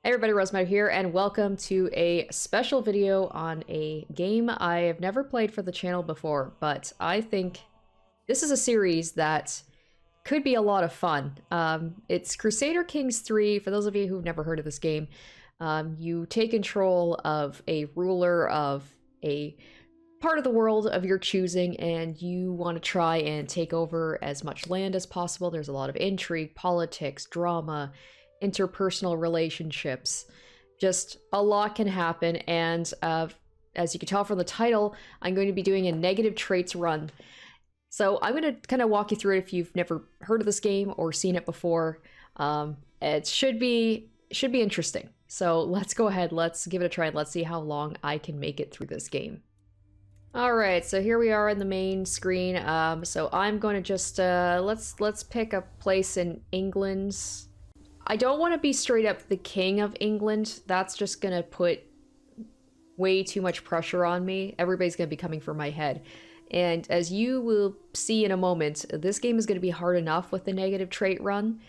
Hey everybody, Rosemary here, and welcome to a special video on a game I have never played for the channel before, but I think this is a series that could be a lot of fun. It's Crusader Kings 3, for those of you who've never heard of this game. You take control of a ruler of a part of the world of your choosing, and you want to try and take over as much land as possible. There's a lot of intrigue, politics, drama, interpersonal relationships. Just a lot can happen, and as you can tell from the title, I'm going to be doing a negative traits run. So I'm going to kind of walk you through it if you've never heard of this game or seen it before. It should be interesting. So let's go ahead, let's give it a try, and let's see how long I can make it through this game. Alright, so here we are in the main screen. So I'm going to just, let's pick a place in England. I don't want to be straight up the King of England. That's just going to put way too much pressure on me. Everybody's going to be coming for my head. And as you will see in a moment, this game is going to be hard enough with the negative trait run.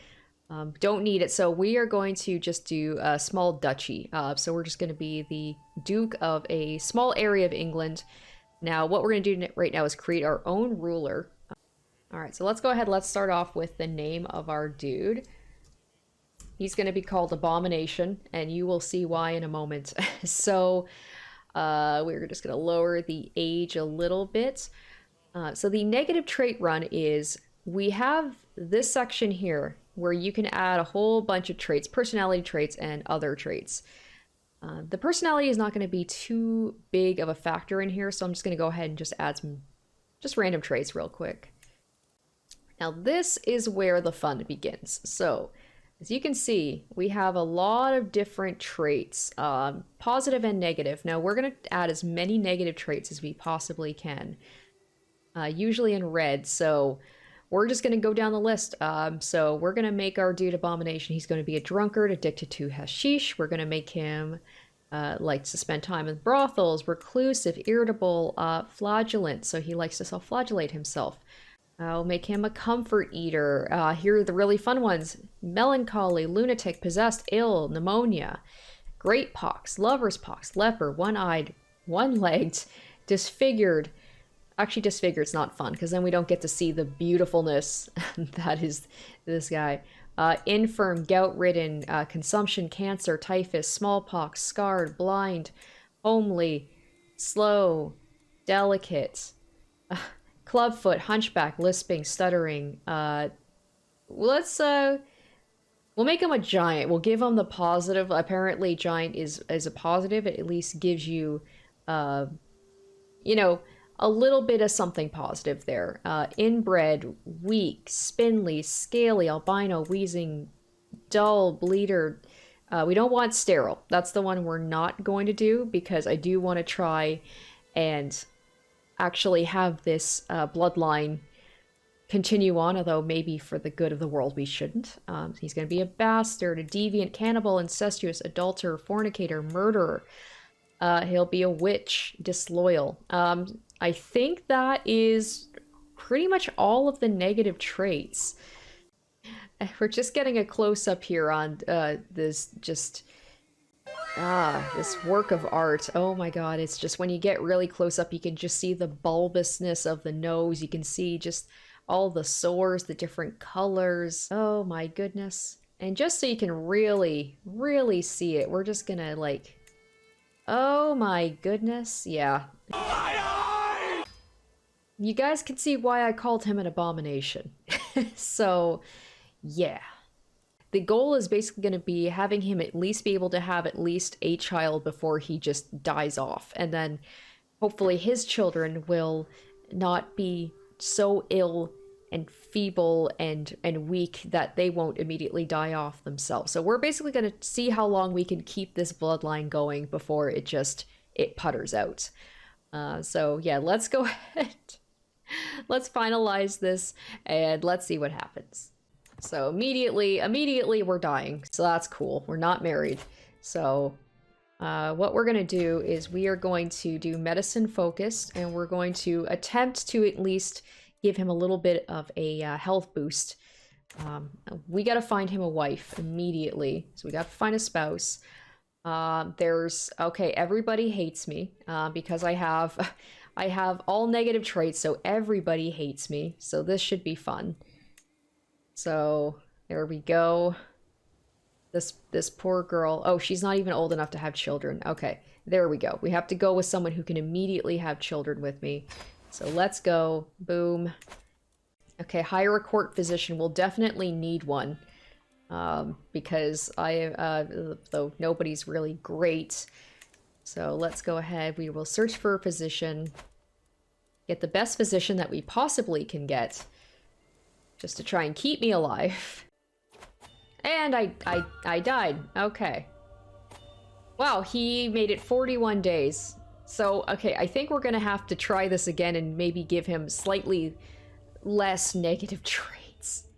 Don't need it. So we are going to just do a small duchy. So we're just going to be the Duke of a small area of England. Now, what we're going to do right now is create our own ruler. All right, so let's go ahead. Let's start off with the name of our dude. He's going to be called Abomination, and you will see why in a moment. So we're just going to lower the age a little bit. So the negative trait run is, we have this section here where you can add a whole bunch of traits, personality traits and other traits. The personality is not going to be too big of a factor in here, so I'm just going to go ahead and just add some just random traits real quick. Now this is where the fun begins. So as you can see, we have a lot of different traits, positive and negative. Now we're going to add as many negative traits as we possibly can, usually in red. So we're just going to go down the list. So we're going to make our dude Abomination. He's going to be a drunkard, addicted to hashish. We're going to make him likes to spend time in brothels, reclusive, irritable, flagellant. So he likes to self-flagellate himself. I'll make him a comfort eater. Here are the really fun ones: melancholy, lunatic, possessed, ill, pneumonia, great pox, lover's pox, leper, one-eyed, one-legged, disfigured. Actually, disfigured's not fun, because then we don't get to see the beautifulness that is this guy. Infirm, gout-ridden, consumption, cancer, typhus, smallpox, scarred, blind, homely, slow, delicate, clubfoot, hunchback, lisping, stuttering. We'll make him a giant. We'll give him the positive. Apparently giant is a positive. It at least gives you, you know, a little bit of something positive there. Inbred, weak, spindly, scaly, albino, wheezing, dull, bleeder. We don't want sterile. That's the one we're not going to do, because I do want to try and actually have this bloodline continue on, although maybe for the good of the world we shouldn't. He's going to be a bastard, a deviant, cannibal, incestuous, adulterer, fornicator, murderer. He'll be a witch, disloyal. I think that is pretty much all of the negative traits. We're just getting a close-up here on this this work of art. Oh my god, it's just, when you get really close up, you can just see the bulbousness of the nose. You can see just all the sores, the different colors. Oh my goodness. And just so you can really, really see it, we're just gonna like... Oh my goodness, yeah. You guys can see why I called him an abomination. So, yeah. The goal is basically going to be having him at least be able to have at least a child before he just dies off. And then hopefully his children will not be so ill and feeble and weak that they won't immediately die off themselves. So we're basically going to see how long we can keep this bloodline going before it putters out. So yeah, let's go ahead. Let's finalize this and let's see what happens. So immediately we're dying. So that's cool. We're not married. So what we're going to do is we are going to do medicine focused, and we're going to attempt to at least give him a little bit of a health boost. We gotta find him a wife immediately. So we gotta find a spouse. Okay, everybody hates me because I have I have all negative traits, so everybody hates me. So this should be fun. So there we go. This poor girl. Oh, she's not even old enough to have children. Okay, there we go. We have to go with someone who can immediately have children with me. So let's go. Boom. Okay, hire a court physician. We'll definitely need one. Because though nobody's really great. So let's go ahead. We will search for a physician. Get the best physician that we possibly can get. Just to try and keep me alive. And I died. Okay. Wow, he made it 41 days. So, okay, I think we're gonna have to try this again and maybe give him slightly less negative traits.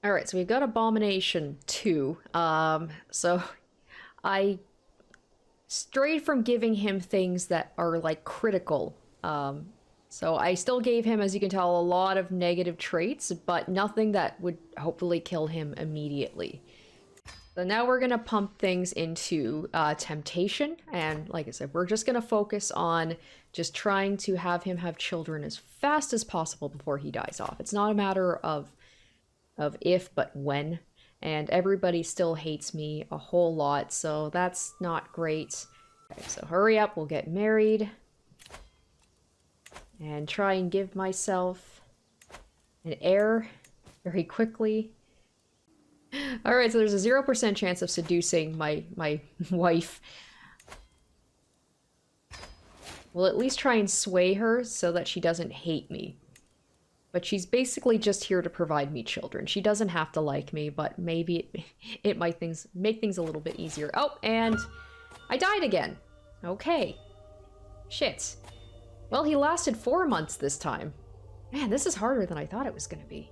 Alright, so we've got Abomination 2. So I strayed from giving him things that are, like, critical. So I still gave him, as you can tell, a lot of negative traits, but nothing that would hopefully kill him immediately. So now we're gonna pump things into temptation, and like I said, we're just gonna focus on just trying to have him have children as fast as possible before he dies off. It's not a matter of if, but when. And everybody still hates me a whole lot, so that's not great. Okay, so hurry up, we'll get married. And try and give myself an heir very quickly. Alright, so there's a 0% chance of seducing my wife. We'll at least try and sway her so that she doesn't hate me. But she's basically just here to provide me children. She doesn't have to like me, but maybe it might make things a little bit easier. Oh, and I died again. Okay. Shit. Well, he lasted 4 months this time. Man, this is harder than I thought it was going to be.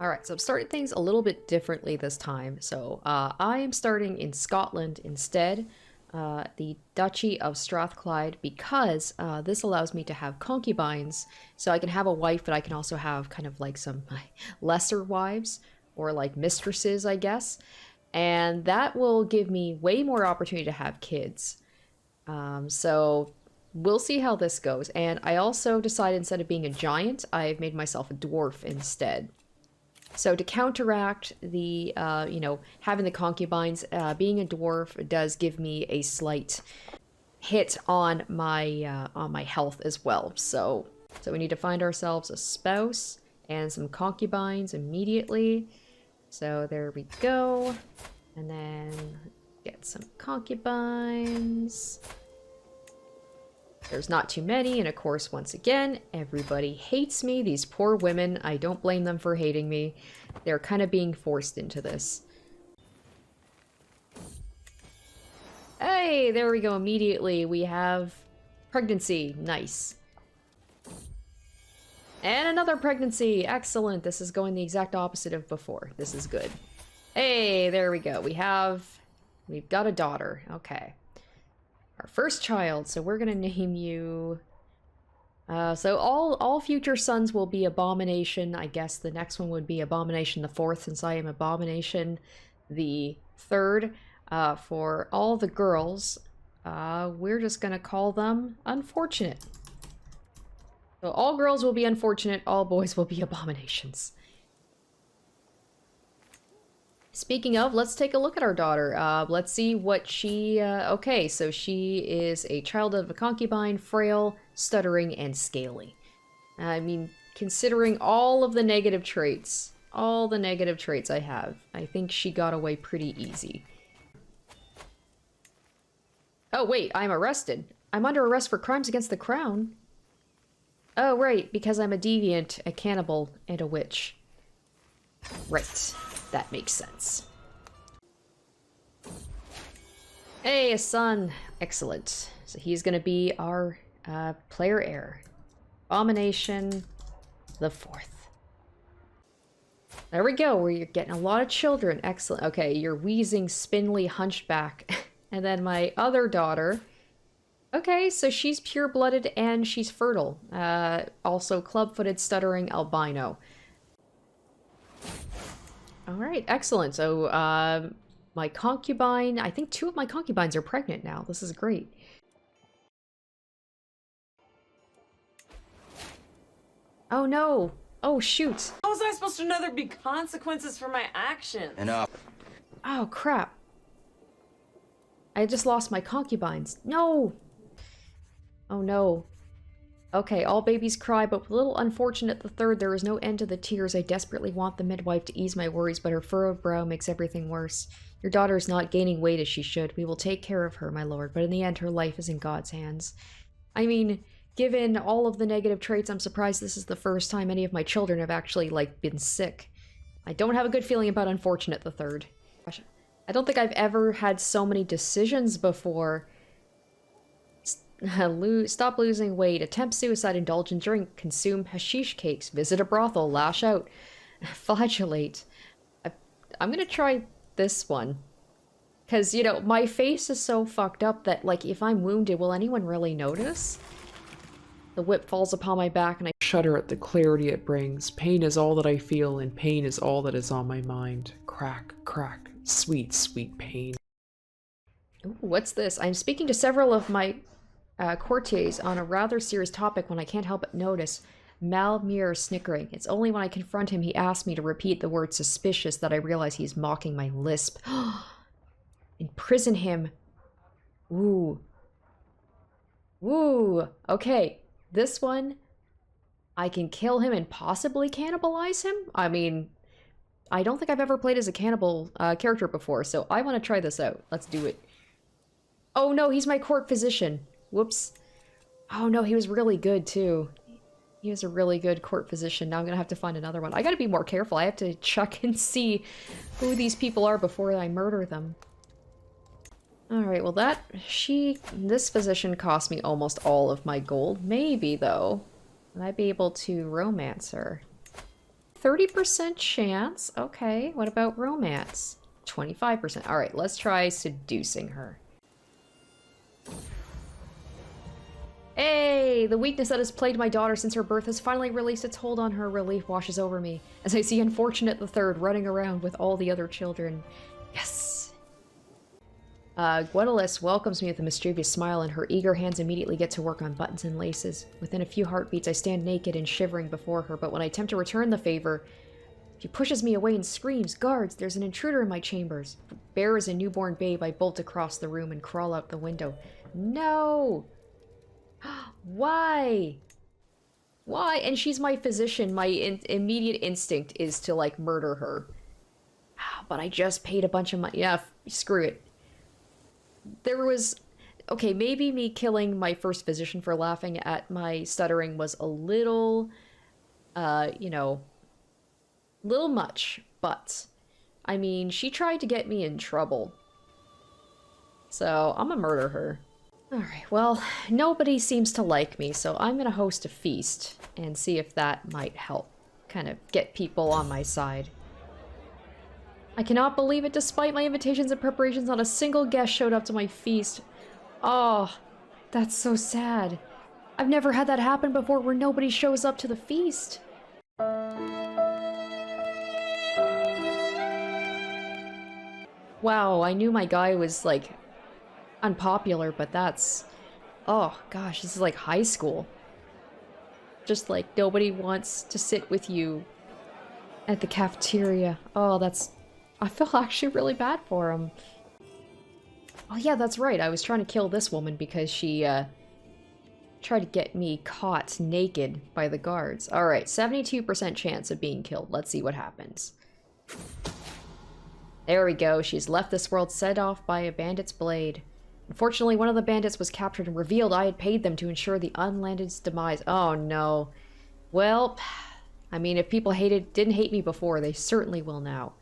Alright, so I'm starting things a little bit differently this time. So, I am starting in Scotland instead. The Duchy of Strathclyde, because this allows me to have concubines. So I can have a wife, but I can also have kind of like some lesser wives, or like mistresses, I guess. And that will give me way more opportunity to have kids. So we'll see how this goes. And I also decided, instead of being a giant, I've made myself a dwarf instead. So to counteract the, having the concubines, being a dwarf does give me a slight hit on my health as well. So we need to find ourselves a spouse and some concubines immediately. So there we go. And then get some concubines. There's not too many, and of course, once again, everybody hates me. These poor women, I don't blame them for hating me. They're kind of being forced into this. Hey, there we go, immediately. We have pregnancy. Nice. And another pregnancy. Excellent. This is going the exact opposite of before. This is good. Hey, there we go. We've got a daughter. Okay. Our first child, so we're gonna name you... so all future sons will be Abomination. I guess the next one would be Abomination the 4th, since I am Abomination the 3rd. For all the girls, we're just gonna call them Unfortunate. So all girls will be Unfortunate, all boys will be Abominations. Speaking of, let's take a look at our daughter. Let's see what she... okay, so she is a child of a concubine, frail, stuttering, and scaly. I mean, considering all of the negative traits, I have, I think she got away pretty easy. Oh, wait, I'm arrested. I'm under arrest for crimes against the crown. Oh, right, because I'm a deviant, a cannibal, and a witch. Right. That makes sense. Hey, a son. Excellent. So he's gonna be our player heir. Abomination the 4th. There we go. We're getting a lot of children. Excellent. Okay, you're wheezing, spindly hunchback. And then my other daughter Okay, so she's pure-blooded and she's fertile. Also club-footed, stuttering albino. All right, excellent. So, my concubine, I think 2 of my concubines are pregnant now. This is great. Oh no. Oh shoot. How was I supposed to know there'd be consequences for my actions? Enough. Oh crap. I just lost my concubines. No. Oh no. Okay, all babies cry, but with little unfortunate the third, there is no end to the tears. I desperately want the midwife to ease my worries, but her furrowed brow makes everything worse. Your daughter is not gaining weight as she should. We will take care of her, my lord, but in the end, her life is in God's hands. I mean, given all of the negative traits, I'm surprised this is the first time any of my children have actually, like, been sick. I don't have a good feeling about unfortunate the third. Gosh, I don't think I've ever had so many decisions before. Stop losing weight, attempt suicide, indulge in drink, consume hashish cakes, visit a brothel, lash out, flagellate. I'm gonna try this one. Because, you know, my face is so fucked up that, like, if I'm wounded, will anyone really notice? The whip falls upon my back and I shudder at the clarity it brings. Pain is all that I feel, and pain is all that is on my mind. Crack, crack, sweet, sweet pain. Ooh, what's this? I'm speaking to several of my courtiers on a rather serious topic when I can't help but notice Malmir snickering. It's only when I confront him he asks me to repeat the word suspicious that I realize he's mocking my lisp. Imprison him. Ooh. Ooh. Okay. This one, I can kill him and possibly cannibalize him? I mean, I don't think I've ever played as a cannibal character before, so I want to try this out. Let's do it. Oh no, he's my court physician. Whoops. Oh no, he was really good too. He was a really good court physician. Now I'm gonna have to find another one. I gotta be more careful. I have to check and see who these people are before I murder them. Alright, well this physician cost me almost all of my gold. Maybe, though. Would I be able to romance her? 30% chance? Okay, what about romance? 25%. Alright, let's try seducing her. Hey! The weakness that has plagued my daughter since her birth has finally released its hold on her. Relief washes over me as I see Unfortunate the Third running around with all the other children. Yes! Gwendolis welcomes me with a mischievous smile, and her eager hands immediately get to work on buttons and laces. Within a few heartbeats, I stand naked and shivering before her, but when I attempt to return the favor, she pushes me away and screams, "Guards, there's an intruder in my chambers." Bare as a newborn babe, I bolt across the room and crawl out the window. No! Why? Why? And she's my physician. My immediate instinct is to, like, murder her. But I just paid a bunch of money. Yeah, screw it. There was... Okay, maybe me killing my first physician for laughing at my stuttering was a little, you know, little much, but, I mean, she tried to get me in trouble. So, I'm gonna murder her. Alright, well, nobody seems to like me, so I'm gonna host a feast and see if that might help kind of get people on my side. I cannot believe it. Despite my invitations and preparations, not a single guest showed up to my feast. Oh, that's so sad. I've never had that happen before where nobody shows up to the feast. Wow, I knew my guy was, like, unpopular, but that's... Oh, gosh, this is like high school. Just, like, nobody wants to sit with you at the cafeteria. Oh, that's... I feel actually really bad for him. Oh yeah, that's right. I was trying to kill this woman because she tried to get me caught naked by the guards. Alright, 72% chance of being killed. Let's see what happens. There we go. She's left this world set off by a bandit's blade. Unfortunately, one of the bandits was captured and revealed I had paid them to ensure the unlanded's demise. Oh no. Well, I mean, if people didn't hate me before, they certainly will now.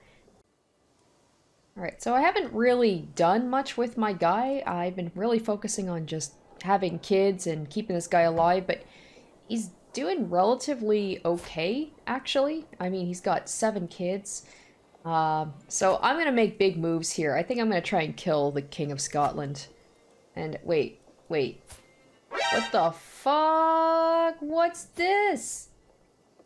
Alright, so I haven't really done much with my guy. I've been really focusing on just having kids and keeping this guy alive, but he's doing relatively okay, actually. I mean, he's got 7 kids. So I'm gonna make big moves here. I think I'm gonna try and kill the King of Scotland. And wait, Wait. What the fuck? What's this?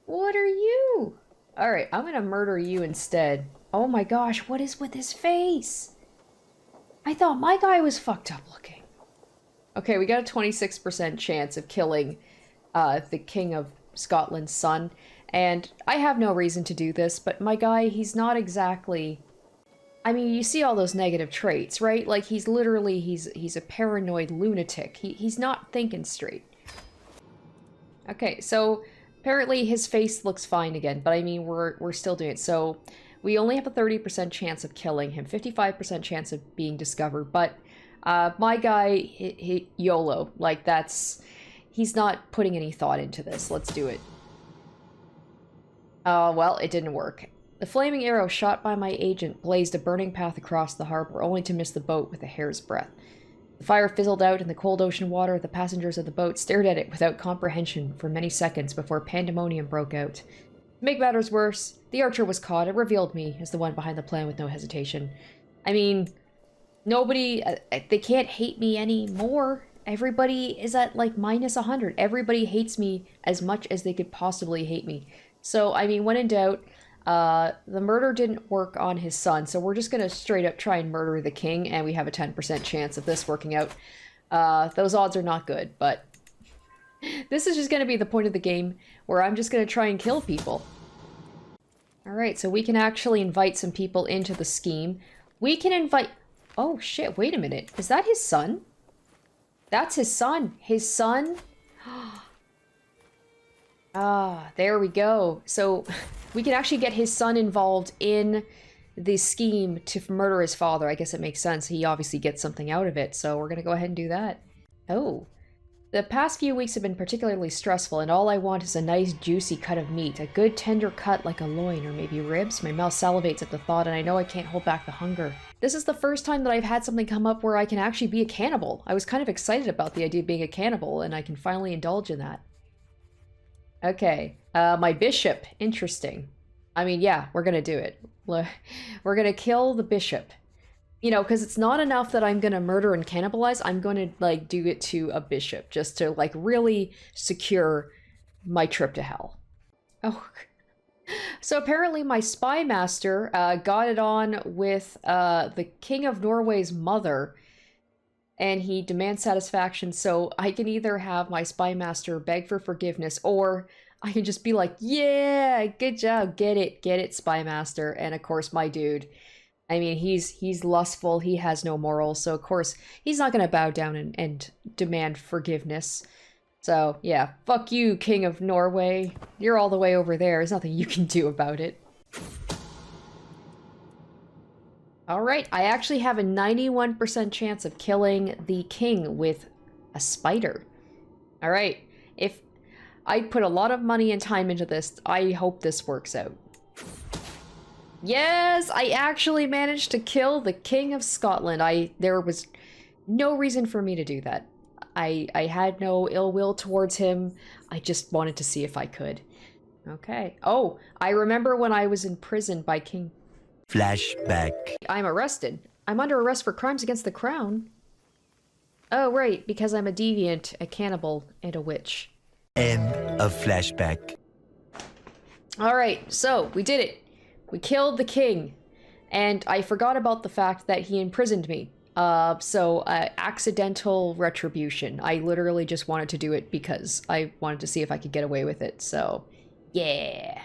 What are you? Alright, I'm gonna murder you instead. Oh my gosh, what is with his face? I thought my guy was fucked up looking. Okay, we got a 26% chance of killing the King of Scotland's son. And I have no reason to do this, but my guy, he's not exactly... I mean, you see all those negative traits, right? Like, he's literally, he's a paranoid lunatic. He's not thinking straight. Okay, so apparently his face looks fine again, but I mean, we're still doing it. So we only have a 30% chance of killing him, 55% chance of being discovered, but my guy, YOLO. Like, he's not putting any thought into this. Let's do it. Well, it didn't work. The flaming arrow shot by my agent blazed a burning path across the harbor, only to miss the boat with a hair's breadth. The fire fizzled out in the cold ocean water. The passengers of the boat stared at it without comprehension for many seconds before pandemonium broke out. To make matters worse, the archer was caught. It revealed me as the one behind the plan with no hesitation. I mean, nobody... they can't hate me anymore. Everybody is at, like, minus 100. Everybody hates me as much as they could possibly hate me. So, I mean, when in doubt, the murder didn't work on his son, so we're just gonna straight up try and murder the king, and we have a 10% chance of this working out. Those odds are not good, but this is just gonna be the point of the game where I'm just gonna try and kill people. Alright, so we can actually invite some people into the scheme. We can invite... Oh shit, wait a minute. Is that his son? That's his son. His son... Ah, there we go. So we can actually get his son involved in the scheme to murder his father. I guess it makes sense. He obviously gets something out of it, so we're gonna go ahead and do that. Oh. The past few weeks have been particularly stressful, and all I want is a nice juicy cut of meat. A good tender cut like a loin or maybe ribs. My mouth salivates at the thought, and I know I can't hold back the hunger. This is the first time that I've had something come up where I can actually be a cannibal. I was kind of excited about the idea of being a cannibal, and I can finally indulge in that. Okay, my bishop. Interesting. I mean, yeah, we're gonna do it. We're gonna kill the bishop. You know, because it's not enough that I'm gonna murder and cannibalize, I'm gonna, like, do it to a bishop, just to, like, really secure my trip to hell. Oh. So apparently my spy master got it on with the King of Norway's mother, and he demands satisfaction, so I can either have my spy master beg for forgiveness, or I can just be like, yeah, good job, get it, spy master. And of course my dude, I mean, he's lustful, he has no morals, so of course he's not gonna bow down and demand forgiveness. So yeah, fuck you, King of Norway. You're all the way over there, there's nothing you can do about it. Alright, I actually have a 91% chance of killing the king with a spider. Alright, if I put a lot of money and time into this, I hope this works out. Yes, I actually managed to kill the King of Scotland. There was no reason for me to do that. I had no ill will towards him. I just wanted to see if I could. Okay. Oh, I remember when I was imprisoned by King... Flashback. I'm arrested. I'm under arrest for crimes against the crown. Oh, right, because I'm a deviant, a cannibal, and a witch. End of flashback. Alright, so, we did it. We killed the king. And I forgot about the fact that he imprisoned me. Accidental retribution. I literally just wanted to do it because I wanted to see if I could get away with it, so... yeah.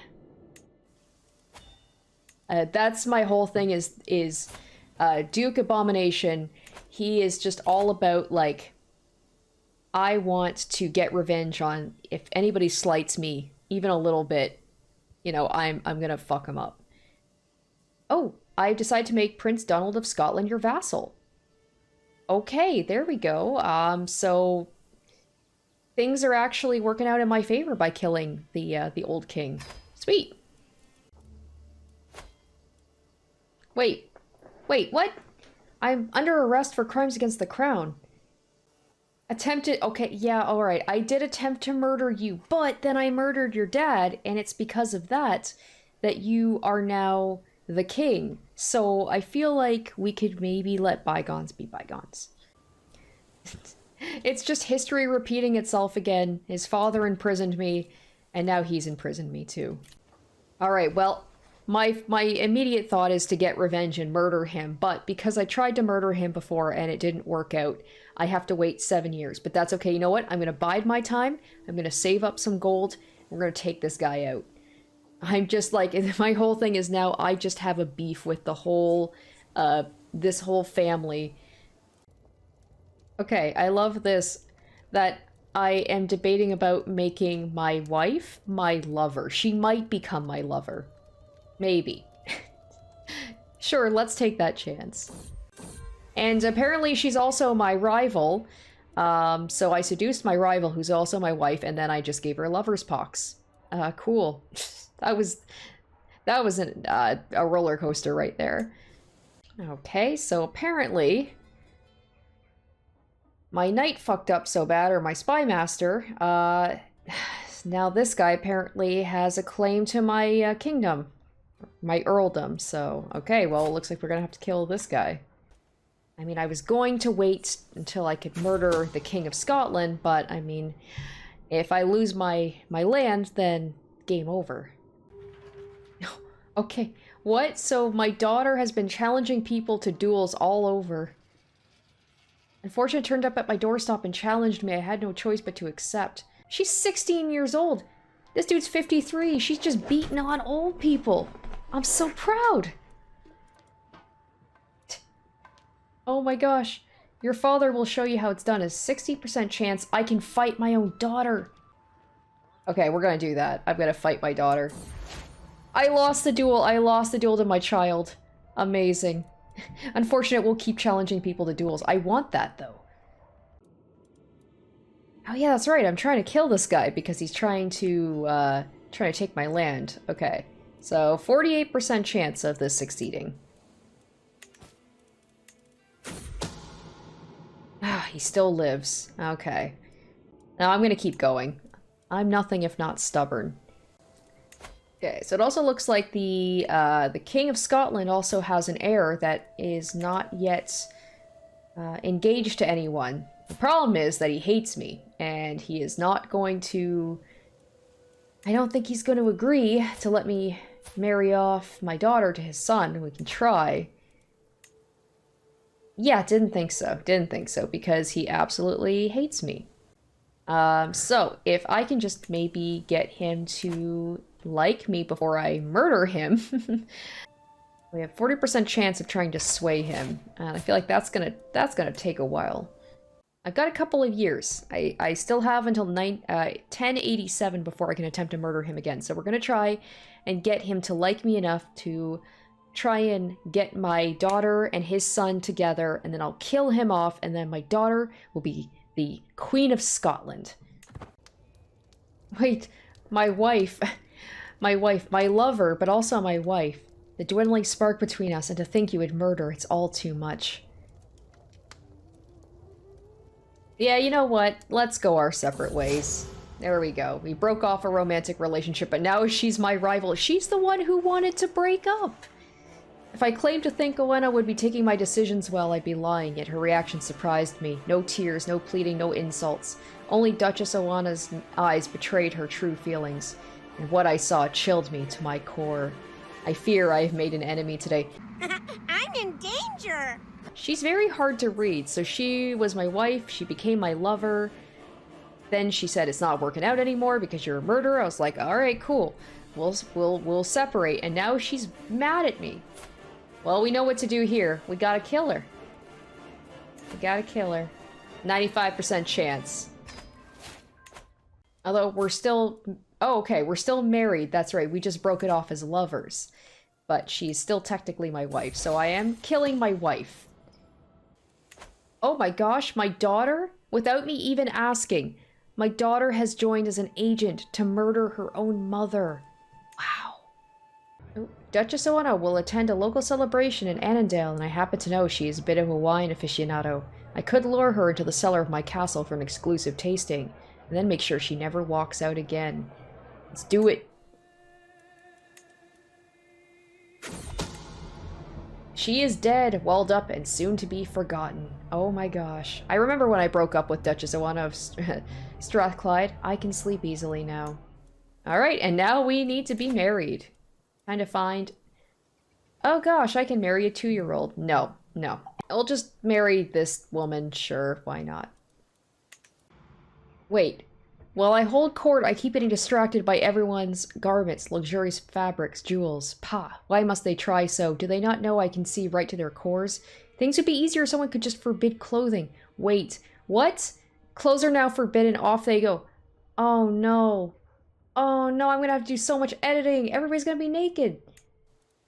That's my whole thing is Duke Abomination. He is just all about, like, I want to get revenge on, if anybody slights me even a little bit, you know, I'm gonna fuck him up. Oh, I decided to make Prince Donald of Scotland your vassal. Okay, there we go. So things are actually working out in my favor by killing the old king. Sweet. Wait, what? I'm under arrest for crimes against the crown. Attempted, okay, yeah, alright. I did attempt to murder you, but then I murdered your dad, and it's because of that you are now the king. So I feel like we could maybe let bygones be bygones. It's just history repeating itself again. His father imprisoned me, and now he's imprisoned me too. Alright, well, my immediate thought is to get revenge and murder him, but because I tried to murder him before and it didn't work out, I have to wait 7 years. But that's okay, you know what? I'm gonna bide my time, I'm gonna save up some gold, and we're gonna take this guy out. I'm just like, my whole thing is now I just have a beef with the whole, this whole family. Okay, I love this, that I am debating about making my wife my lover. She might become my lover. Maybe. Sure, let's take that chance. And apparently she's also my rival, so I seduced my rival, who's also my wife, and then I just gave her lover's pox. Cool. That was a roller coaster right there. Okay, so apparently my knight fucked up so bad, or my spy master, now this guy apparently has a claim to my kingdom, my earldom, so okay, well, it looks like we're gonna have to kill this guy. I mean, I was going to wait until I could murder the King of Scotland, but I mean, if I lose my land, then game over. Okay, what? So my daughter has been challenging people to duels all over. Unfortunately, turned up at my doorstep and challenged me. I had no choice but to accept. She's 16 years old. This dude's 53. She's just beating on old people. I'm so proud. Oh my gosh. Your father will show you how it's done. A 60% chance I can fight my own daughter. Okay, we're gonna do that. I'm gonna fight my daughter. I lost the duel. I lost the duel to my child. Amazing. Unfortunate, we'll keep challenging people to duels. I want that, though. Oh yeah, that's right. I'm trying to kill this guy because he's trying to take my land. Okay. So, 48% chance of this succeeding. Ah, he still lives. Okay. Now I'm gonna keep going. I'm nothing if not stubborn. Okay, so it also looks like the King of Scotland also has an heir that is not yet engaged to anyone. The problem is that he hates me, and he is not going to... I don't think he's going to agree to let me marry off my daughter to his son. We can try. Yeah, didn't think so. Didn't think so, because he absolutely hates me. So, if I can just maybe get him to like me before I murder him, we have 40% chance of trying to sway him, and I feel like that's gonna take a while. I've got a couple of years. I still have until 1087 before I can attempt to murder him again, so we're gonna try and get him to like me enough to try and get my daughter and his son together, and then I'll kill him off, and then my daughter will be the Queen of Scotland. Wait, my wife... My wife, my lover, but also my wife. The dwindling spark between us, and to think you would murder, it's all too much. Yeah, you know what? Let's go our separate ways. There we go. We broke off a romantic relationship, but now she's my rival. She's the one who wanted to break up. If I claimed to think Owenna would be taking my decisions well, I'd be lying, yet her reaction surprised me. No tears, no pleading, no insults. Only Duchess Owenna's eyes betrayed her true feelings. And what I saw chilled me to my core. I fear I have made an enemy today. I'm in danger! She's very hard to read. So she was my wife, she became my lover. Then she said it's not working out anymore because you're a murderer. I was like, alright, cool. We'll separate. And now she's mad at me. Well, we know what to do here. We gotta kill her. We gotta kill her. 95% chance. Although we're still... Oh, okay, we're still married. That's right, we just broke it off as lovers. But she's still technically my wife, so I am killing my wife. Oh my gosh, my daughter? Without me even asking, my daughter has joined as an agent to murder her own mother. Wow. Oh, Duchess Owenna will attend a local celebration in Annandale, and I happen to know she is a bit of a wine aficionado. I could lure her into the cellar of my castle for an exclusive tasting, and then make sure she never walks out again. Let's do it. She is dead, walled up, and soon to be forgotten. Oh my gosh. I remember when I broke up with Duchess Oana of Strathclyde. I can sleep easily now. Alright, and now we need to be married. Trying to find... Oh gosh, I can marry a 2-year-old. No, no. I'll just marry this woman, sure, why not? Wait. While I hold court, I keep getting distracted by everyone's garments, luxurious fabrics, jewels. Pah, why must they try so? Do they not know I can see right to their cores? Things would be easier if someone could just forbid clothing. Wait, what? Clothes are now forbidden, off they go. Oh no. Oh no, I'm gonna have to do so much editing. Everybody's gonna be naked.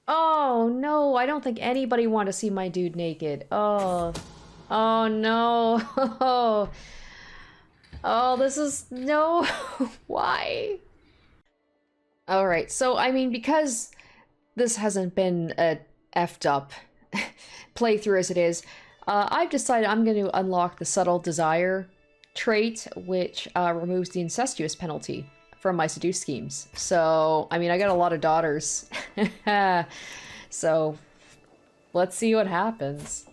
Oh no, I don't think anybody wants to see my dude naked. Oh. Oh no. Oh, this is... no. Why? Alright, so, I mean, because this hasn't been a effed up playthrough as it is, I've decided I'm going to unlock the subtle desire trait, which removes the incestuous penalty from my seduce schemes. So, I mean, I got a lot of daughters. So, let's see what happens.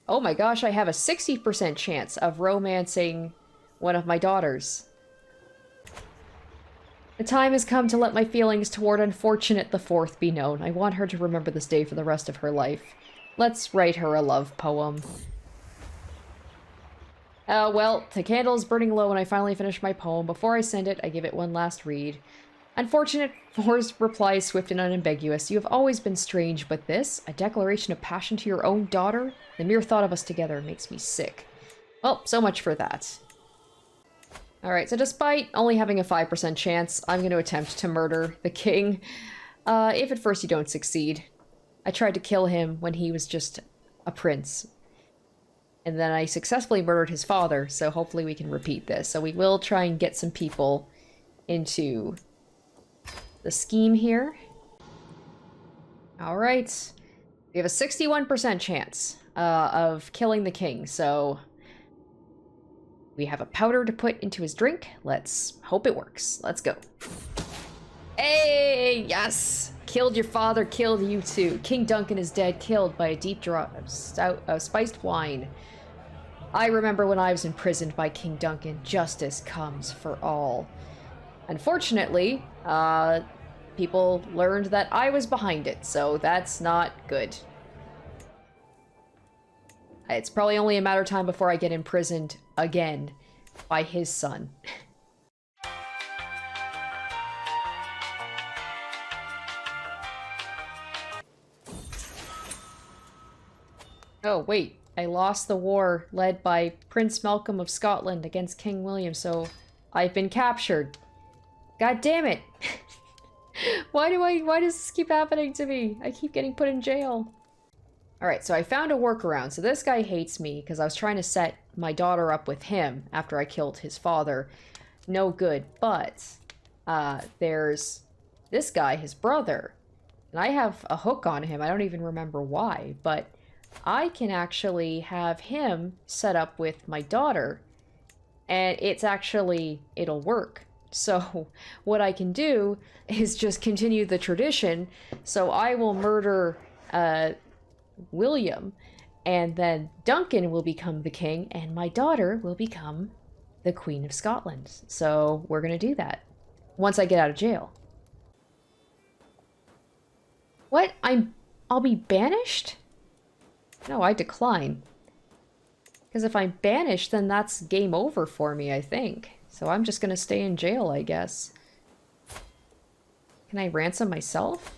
Oh my gosh, I have a 60% chance of romancing one of my daughters. The time has come to let my feelings toward Unfortunate the Fourth be known. I want her to remember this day for the rest of her life. Let's write her a love poem. Well, the candle is burning low and I finally finish my poem. Before I send it, I give it one last read. Unfortunate Four's reply is swift and unambiguous. You have always been strange, but this? A declaration of passion to your own daughter? The mere thought of us together makes me sick. Well, so much for that. Alright, so despite only having a 5% chance, I'm going to attempt to murder the king. If at first you don't succeed. I tried to kill him when he was just a prince. And then I successfully murdered his father, so hopefully we can repeat this. So we will try and get some people into the scheme here. Alright. We have a 61% chance of killing the king, so we have a powder to put into his drink. Let's hope it works. Let's go. Hey, yes! Killed your father, killed you too. King Duncan is dead, killed by a deep draught of spiced wine. I remember when I was imprisoned by King Duncan. Justice comes for all. Unfortunately, people learned that I was behind it, so that's not good. It's probably only a matter of time before I get imprisoned again by his son. Oh, wait. I lost the war led by Prince Malcolm of Scotland against King William, so I've been captured. God damn it! Why does this keep happening to me? I keep getting put in jail. Alright, so I found a workaround. So this guy hates me because I was trying to set my daughter up with him after I killed his father. No good, but there's this guy, his brother, and I have a hook on him. I don't even remember why, but I can actually have him set up with my daughter, and it'll work. So what I can do is just continue the tradition. So I will murder William, and then Duncan will become the king, and my daughter will become the Queen of Scotland. So we're gonna do that once I get out of jail. What? I'll be banished? No, I decline. Because if I'm banished, then that's game over for me, I think. So I'm just gonna stay in jail, I guess. Can I ransom myself?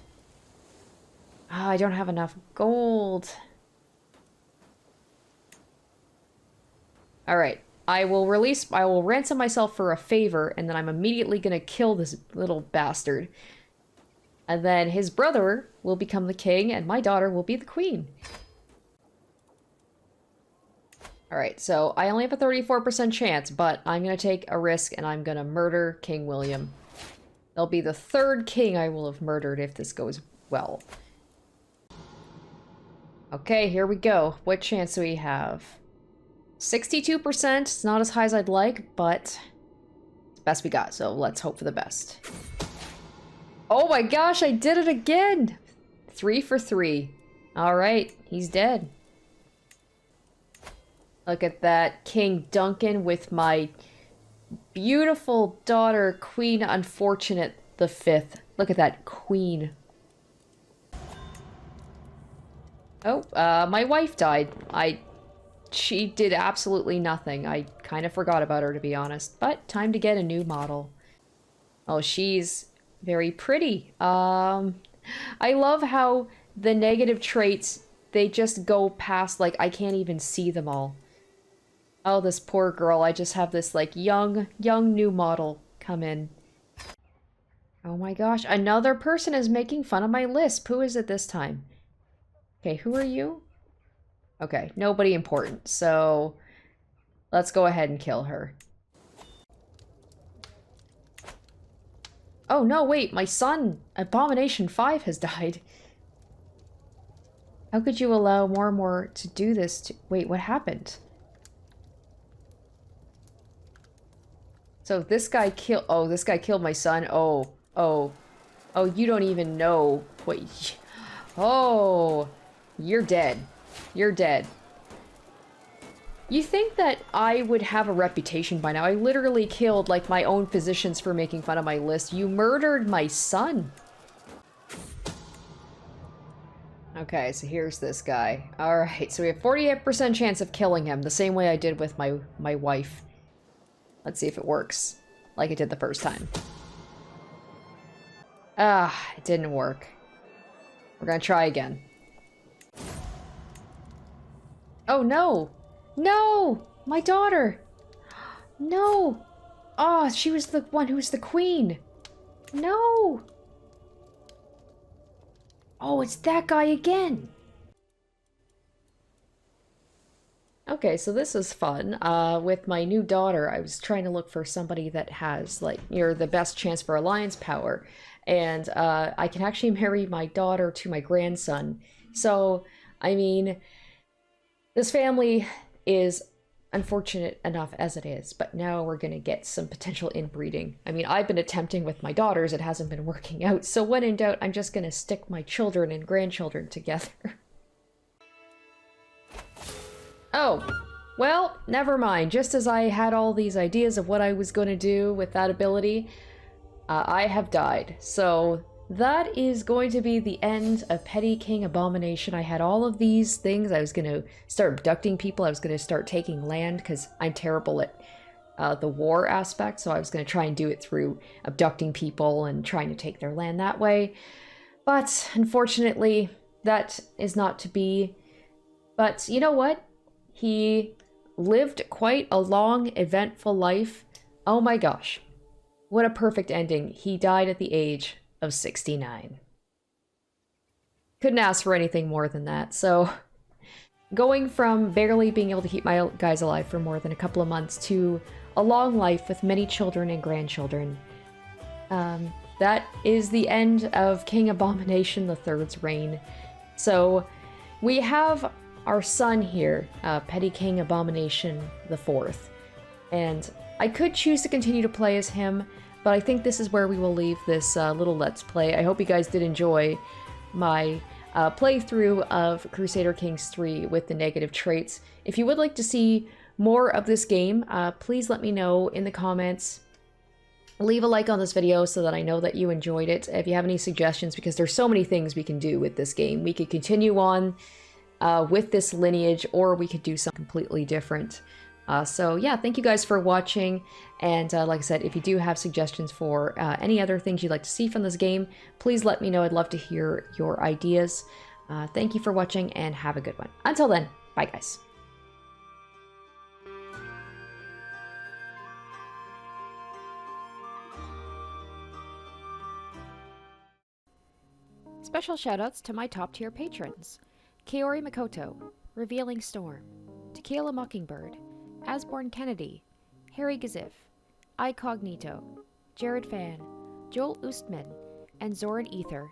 Oh, I don't have enough gold. Alright. I will ransom myself for a favor, and then I'm immediately gonna kill this little bastard. And then his brother will become the king, and my daughter will be the queen. Alright, so I only have a 34% chance, but I'm gonna take a risk, and I'm gonna murder King William. They'll be the third king I will have murdered if this goes well. Okay, here we go. What chance do we have? 62%. It's not as high as I'd like, but it's the best we got, so let's hope for the best. Oh my gosh, I did it again! 3 for 3. Alright, he's dead. Look at that. King Duncan with my beautiful daughter, Queen Unfortunate the 5th. Look at that, Queen. Oh, my wife died. She did absolutely nothing. I kind of forgot about her, to be honest. But time to get a new model. Oh, she's very pretty. I love how the negative traits, they just go past, like, I can't even see them all. Oh, this poor girl. I just have this, like, young new model come in. Oh my gosh, another person is making fun of my lisp. Who is it this time? Okay, who are you? Okay, nobody important, so let's go ahead and kill her. Oh no, wait, my son, Abomination 5, has died. How could you allow more and more to do this to— Wait, what happened? So this guy killed— Oh, this guy killed my son. Oh, you don't even know what— Oh, you're dead. You're dead. You think that I would have a reputation by now. I literally killed, like, my own physicians for making fun of my list. You murdered my son. Okay, so here's this guy. Alright, so we have 48% chance of killing him, the same way I did with my wife. Let's see if it works, like it did the first time. Ah, it didn't work. We're gonna try again. Oh no! No! My daughter! No! Oh, she was the one who was the queen! No! Oh, it's that guy again! Okay, so this is fun. With my new daughter, I was trying to look for somebody that has, like, the best chance for alliance power. And I can actually marry my daughter to my grandson. So, I mean, this family is unfortunate enough as it is, but now we're gonna get some potential inbreeding. I mean, I've been attempting with my daughters, it hasn't been working out, so when in doubt, I'm just gonna stick my children and grandchildren together. Oh, well, never mind. Just as I had all these ideas of what I was gonna do with that ability, I have died. So that is going to be the end of Petty King Abomination. I had all of these things. I was going to start abducting people. I was going to start taking land because I'm terrible at the war aspect. So I was going to try and do it through abducting people and trying to take their land that way. But unfortunately, that is not to be. But you know what? He lived quite a long, eventful life. Oh my gosh. What a perfect ending. He died at the age of 69. Couldn't ask for anything more than that. So going from barely being able to keep my guys alive for more than a couple of months to a long life with many children and grandchildren. That is the end of King Abomination III's reign. So we have our son here, Petty King Abomination IV. And I could choose to continue to play as him, but I think this is where we will leave this little Let's Play. I hope you guys did enjoy my playthrough of Crusader Kings 3 with the negative traits. If you would like to see more of this game, please let me know in the comments. Leave a like on this video so that I know that you enjoyed it. If you have any suggestions, because there's so many things we can do with this game. We could continue on with this lineage, or we could do something completely different. So yeah, thank you guys for watching, and like I said, if you do have suggestions for any other things you'd like to see from this game, please let me know. I'd love to hear your ideas. Thank you for watching, and have a good one. Until then, bye guys. Special shoutouts to my top tier patrons: Kaori Makoto, Revealing Storm, Tequila Mockingbird, Asborn Kennedy, Harry Gazif, iCognito, Jared Fan, Joel Oostman, and Zoran Ether.